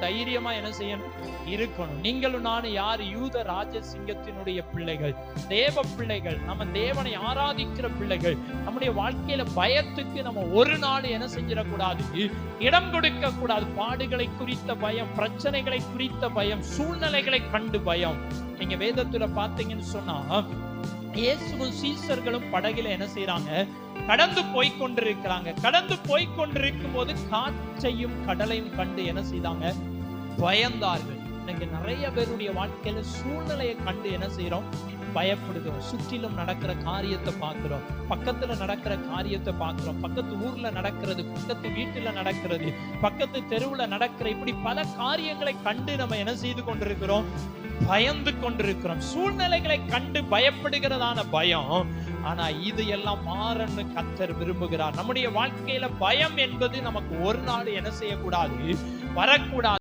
தைரியமா என்ன செய்யணும், இருக்கணும். நீங்களும் நானும் யாரு? யூத ராஜசிங்கத்தினுடைய பிள்ளைகள், தேவ பிள்ளைகள், நம்ம தேவனை ஆராதிக்கிற பிள்ளைகள். நம்முடைய வாழ்க்கையில பயத்துக்கு நம்ம ஒரு நாள் என்ன செஞ்சிடக்கூடாது, இடம் கொடுக்க கூடாது. பாடுகளை குறித்த பயம், பிரச்சனைகளை குறித்த பயம், சூழ்நிலைகளை கண்டு பயம். நீங்க வேதத்துல பாத்தீங்கன்னு சொன்னா, இயேசுவும் சீசர்களும் படகுல என்ன செய்யறாங்க, கடந்து போய்கொண்டிருக்கிறாங்க. கடந்து போய்கொண்டிருக்கும் போது காற்றையும் கடலையும் கண்டு என்ன செய்தாங்க, பயந்தார்கள். இன்னைக்கு நிறைய பேருடைய வாழ்க்கையில சூழ்நிலையை கண்டு என்ன செய்யறோம், பயப்படுகிறோம். சுற்றிலும் நடக்கிற காரியத்தை பார்க்கிறோம், பக்கத்துல நடக்கிற காரியத்தை பார்க்கிறோம், பக்கத்து ஊர்ல நடக்கிறது, பக்கத்து வீட்டுல நடக்கிறது, பக்கத்து தெருவுல நடக்கிற இப்படி பல காரியங்களை கண்டு நம்ம என்ன செய்து கொண்டிருக்கிறோம், பயந்து கொண்டிருக்கிறோம். சூழ்நிலைகளை கண்டு பயப்படுகிறதான பயம். ஆனா இது எல்லாம் மாறன்னு கர்த்தர் விரும்புகிறார். நம்முடைய வாழ்க்கையில பயம் என்பது நமக்கு ஒரு நாள் என்ன செய்யக்கூடாது, வரக்கூடாது.